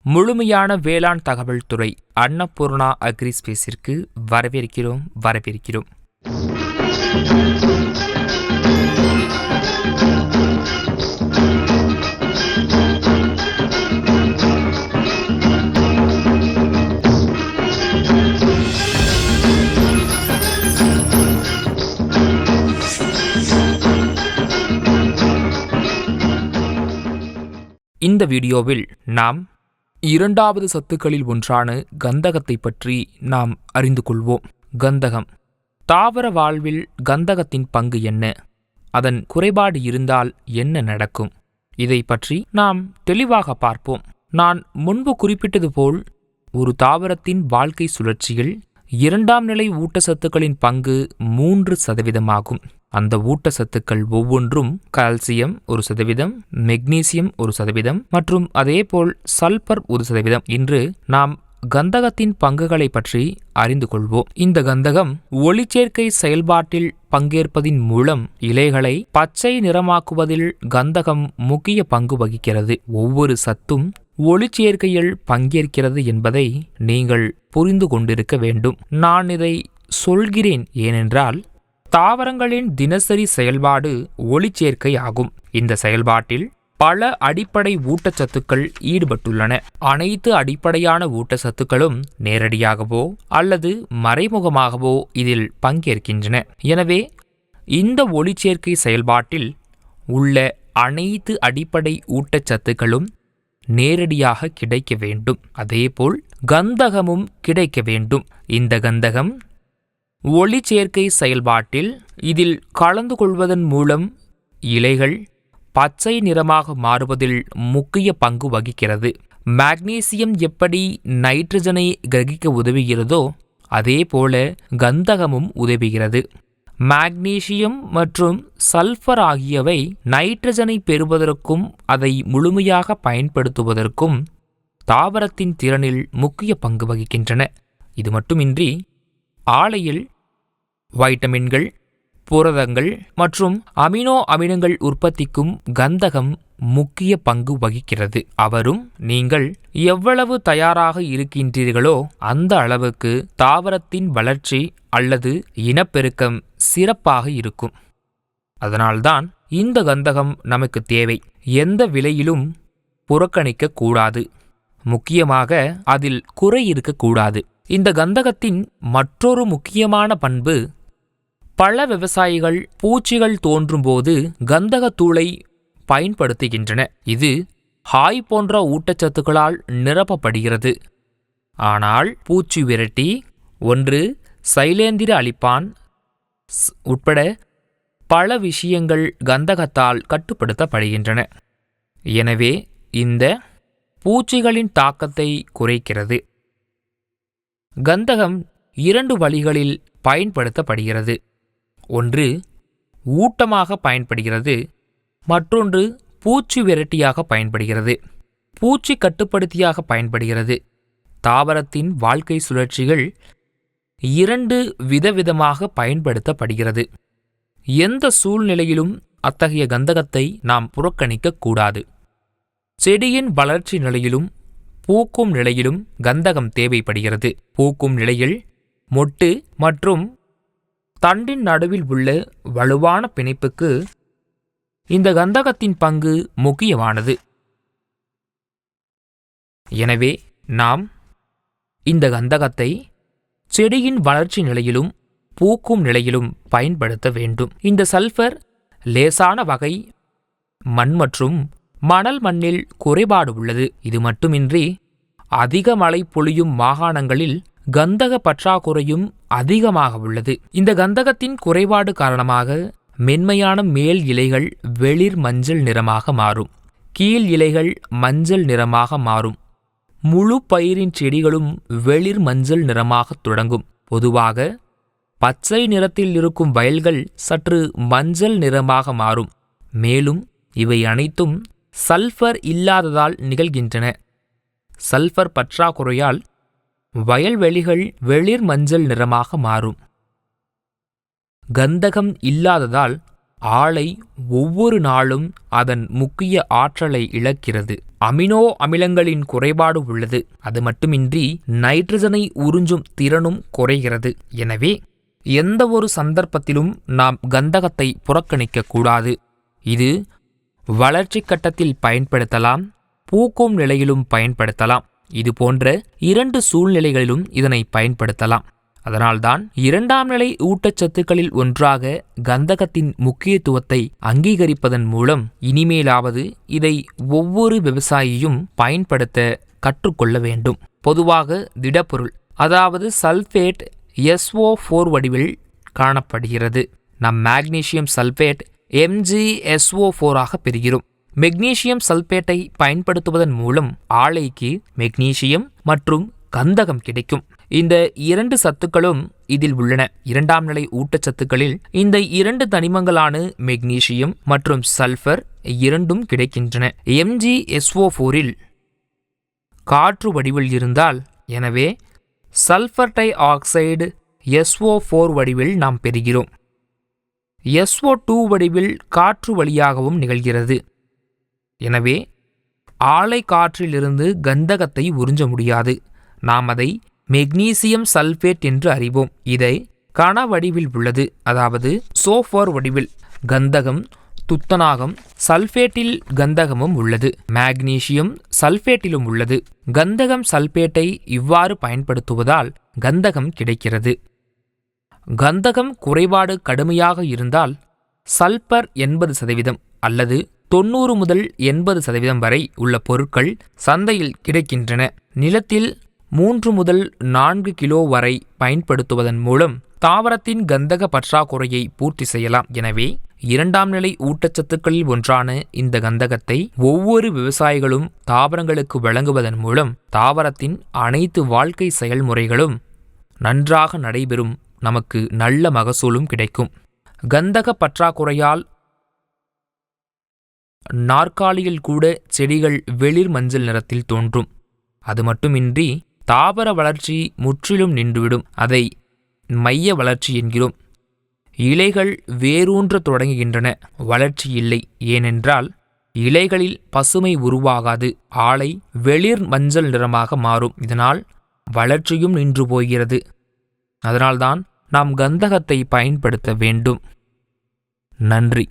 முழுமையான வேளாண் தகவல் துறை அன்னபூர்ணா அக்ரிஸ்பேஸிற்கு வரவேற்கிறோம். இந்த வீடியோவில் நாம் இரண்டாவது சத்துக்களில் ஒன்றான கந்தகத்தை பற்றி நாம் அறிந்து கொள்வோம். கந்தகம். தாவர வாழ்வில் கந்தகத்தின் பங்கு என்ன? அதன் குறைபாடு இருந்தால் என்ன நடக்கும்? இதை பற்றி நாம் தெளிவாக பார்ப்போம். நான் முன்பு குறிப்பிட்டது போல் ஒரு தாவரத்தின் வாழ்க்கை சுழற்சியில் இரண்டாம் நிலை ஊட்டச்சத்துக்களின் பங்கு 3% அந்த ஊட்டச்சத்துக்கள் ஒவ்வொன்றும் கால்சியம் 1%, மெக்னீசியம் 1% மற்றும் அதேபோல் சல்பர் 1%. இன்று நாம் கந்தகத்தின் பங்குகளை பற்றி அறிந்து கொள்வோம். இந்த கந்தகம் ஒளிச்சேர்க்கை செயல்பாட்டில் பங்கேற்பதின் மூலம் இலைகளை பச்சை நிறமாக்குவதில் கந்தகம் முக்கிய பங்கு வகிக்கிறது. ஒவ்வொரு சத்தும் ஒளிச்சேர்க்கையில் பங்கேற்கிறது என்பதை நீங்கள் புரிந்து கொண்டிருக்க வேண்டும். நான் இதை சொல்கிறேன் ஏனென்றால் தாவரங்களின் தினசரி செயல்பாடு ஒளிச்சேர்க்கை ஆகும். இந்த செயல்பாட்டில் பல அடிப்படை ஊட்டச்சத்துக்கள் ஈடுபட்டுள்ளன. அனைத்து அடிப்படையான ஊட்டச்சத்துக்களும் நேரடியாகவோ அல்லது மறைமுகமாகவோ இதில் பங்கேற்கின்றன. எனவே இந்த ஒளிச்சேர்க்கை செயல்பாட்டில் உள்ள அனைத்து அடிப்படை ஊட்டச்சத்துக்களும் நேரடியாக கிடைக்க வேண்டும். அதேபோல் கந்தகமும் கிடைக்க வேண்டும். இந்த கந்தகம் ஒளிச்சேர்க்கை செயல்பாட்டில் இதில் கலந்து கொள்வதன் மூலம் இலைகள் பச்சை நிறமாக மாறுவதில் முக்கிய பங்கு வகிக்கிறது. மாக்னீசியம் எப்படி நைட்ரஜனை கிரகிக்க உதவுகிறதோ அதேபோல கந்தகமும் உதவுகிறது. மாக்னீசியம் மற்றும் சல்பர் ஆகியவை நைட்ரஜனை பெறுவதற்கும் அதை முழுமையாக பயன்படுத்துவதற்கும் தாவரத்தின் திறனில் முக்கிய பங்கு வகிக்கின்றன. இது மட்டுமின்றி ஆலையில் வைட்டமின்கள், புரதங்கள் மற்றும் அமினோ அமிலங்கள் உற்பத்திக்கும் கந்தகம் முக்கிய பங்கு வகிக்கிறது. அவரும் நீங்கள் எவ்வளவு தயாராக இருக்கின்றீர்களோ அந்த அளவுக்கு தாவரத்தின் வளர்ச்சி அல்லது இனப்பெருக்கம் சிறப்பாக இருக்கும். அதனால்தான் இந்த கந்தகம் நமக்கு தேவை. எந்த விலையிலும் புறக்கணிக்க கூடாது. முக்கியமாக அதில் குறை இருக்கக்கூடாது. இந்த கந்தகத்தின் மற்றொரு முக்கியமான பண்பு, பல விவசாயிகள் பூச்சிகள் தோன்றும்போது கந்தகத்தூளை பயன்படுத்துகின்றன. இது ஹாய் போன்ற ஊட்டச்சத்துக்களால் நிரப்பப்படுகிறது. ஆனால் பூச்சி விரட்டி 1 சைலேந்திர அழிப்பான் உட்பட பல விஷயங்கள் கந்தகத்தால் கட்டுப்படுத்தப்படுகின்றன. எனவே இந்த பூச்சிகளின் தாக்கத்தை குறைக்கிறது. கந்தகம் 2 வழிகளில் பயன்படுத்தப்படுகிறது. ஒன்று ஊட்டமாக பயன்படுகிறது, மற்றொன்று பூச்சி விரட்டியாக பயன்படுகிறது. பூச்சி கட்டுப்படுத்தியாக பயன்படுகிறது. தாவரத்தின் வாழ்க்கை சுழற்சிகள் 2 விதவிதமாக பயன்படுத்தப்படுகிறது. எந்த சூழ்நிலையிலும் அத்தகைய கந்தகத்தை நாம் புறக்கணிக்க கூடாது. செடியின் வளர்ச்சி நிலையிலும் பூக்கும் நிலையிலும் கந்தகம் தேவைப்படுகிறது. பூக்கும் நிலையில் மொட்டு மற்றும் தண்டின் நடுவில் உள்ள வலுவான பிணைப்புக்கு இந்த கந்தகத்தின் பங்கு முக்கியமானது. எனவே நாம் இந்த கந்தகத்தை செடியின் வளர்ச்சி நிலையிலும் பூக்கும் நிலையிலும் பயன்படுத்த வேண்டும். இந்த சல்பர் லேசான வகை மண் மற்றும் மணல் மண்ணில் குறைபாடு உள்ளது. இது மட்டுமின்றி அதிக மழை பொழியும் மாகாணங்களில் கந்தக பற்றாக்குறையும் அதிகமாக உள்ளது. இந்த கந்தகத்தின் குறைபாடு காரணமாக மென்மையான மேல் இலைகள் வெளிர் மஞ்சள் நிறமாக மாறும். கீழ் இலைகள் மஞ்சள் நிறமாக மாறும். முழு பயிரின் செடிகளும் வெளிர் மஞ்சள் நிறமாக தொடங்கும். பொதுவாக பச்சை நிறத்தில் இருக்கும் வயல்கள் சற்று மஞ்சள் நிறமாக மாறும். மேலும் இவை அனைத்தும் சல்பர் இல்லாததால் நிகழ்கின்றன. சல்பர் பற்றாக்குறையால் வயல்வெளிகள் வெளிர் மஞ்சள் நிறமாக மாறும். கந்தகம் இல்லாததால் ஆலை ஒவ்வொரு நாளும் அதன் முக்கிய ஆற்றலை இழக்கிறது. அமினோ அமிலங்களின் குறைபாடு உள்ளது. அது மட்டுமின்றி நைட்ரஜனை உறிஞ்சும் திறனும் குறைகிறது. எனவே எந்த ஒரு சந்தர்ப்பத்திலும் நாம் கந்தகத்தை புறக்கணிக்க கூடாது. இது வளர்ச்சி கட்டத்தில் பயன்படுத்தலாம், பூக்கும் நிலையிலும் பயன்படுத்தலாம். இது போன்ற 2 சூழ்நிலைகளிலும் இதனை பயன்படுத்தலாம். அதனால்தான் 2ஆம் நிலை ஊட்டச்சத்துக்களில் ஒன்றாக கந்தகத்தின் முக்கியத்துவத்தை அங்கீகரிப்பதன் மூலம் இனிமேலாவது இதை ஒவ்வொரு விவசாயியும் பயன்படுத்த கற்றுக்கொள்ள வேண்டும். பொதுவாக திடப்பொருள், அதாவது சல்பேட் SO4 வடிவில் காணப்படுகிறது. நம் மேக்னீசியம் சல்பேட் MgSO4 ஆக பெறுகிறோம். மெக்னீசியம் சல்பேட்டை பயன்படுத்துவதன் மூலம் ஆலைக்கு மெக்னீசியம் மற்றும் கந்தகம் கிடைக்கும். இந்த 2 சத்துக்களும் இதில் உள்ளன. 2ஆம் நிலை ஊட்டச்சத்துக்களில் இந்த 2 தனிமங்களான மெக்னீசியம் மற்றும் சல்பர் இரண்டும் கிடைக்கின்றன. MgSO4 காற்று வடிவில் இருந்தால், எனவே சல்பர் டை ஆக்சைடு SO4 வடிவில் நாம் பெறுகிறோம். SO2 வடிவில் காற்று வழியாகவும் நிகழ்கிறது. எனவே ஆலை காற்றிலிருந்து கந்தகத்தை உறிஞ்ச முடியாது. நாம் அதை மெக்னீசியம் சல்பேட் என்று அறிவோம். இதை கன வடிவில் உள்ளது, அதாவது SO4 வடிவில் கந்தகம், துத்தநாகம், சல்பேட்டில் கந்தகமும் உள்ளது. மேக்னீசியம் சல்பேட்டிலும் உள்ளது. கந்தகம் சல்பேட்டை இவ்வாறு பயன்படுத்துவதால் கந்தகம் கிடைக்கிறது. கந்தகம் குறைபாடு கடுமையாக இருந்தால் சல்பர் 80% அல்லது 90 முதல் 80% வரை உள்ள பொருட்கள் சந்தையில் கிடைக்கின்றன. நிலத்தில் 3 முதல் 4 கிலோ வரை பயன்படுத்துவதன் மூலம் தாவரத்தின் கந்தக பற்றாக்குறையை பூர்த்தி செய்யலாம். எனவே 2ஆம் நிலை ஊட்டச்சத்துக்களில் ஒன்றான இந்த கந்தகத்தை ஒவ்வொரு விவசாயிகளும் தாவரங்களுக்கு வழங்குவதன் மூலம் தாவரத்தின் அனைத்து வாழ்க்கை செயல்முறைகளும் நன்றாக நடைபெறும். நமக்கு நல்ல மகசூலும் கிடைக்கும். கந்தக பற்றாக்குறையால் நாற்காலியில் கூட செடிகள் வெளிர் மஞ்சள் நிறத்தில் தோன்றும். அது மட்டுமின்றி தாவர வளர்ச்சி முற்றிலும் நின்றுவிடும். அதை மைய வளர்ச்சி என்கிறோம். இலைகள் வேரூன்ற தொடங்குகின்றன. வளர்ச்சி இல்லை. ஏனென்றால் இலைகளில் பசுமை உருவாகாது. ஆலை வெளிர் மஞ்சள் நிறமாக மாறும். இதனால் வளர்ச்சியும் நின்று போகிறது. அதனால்தான் நாம் கந்தகத்தை பயன்படுத்த வேண்டும். நன்றி.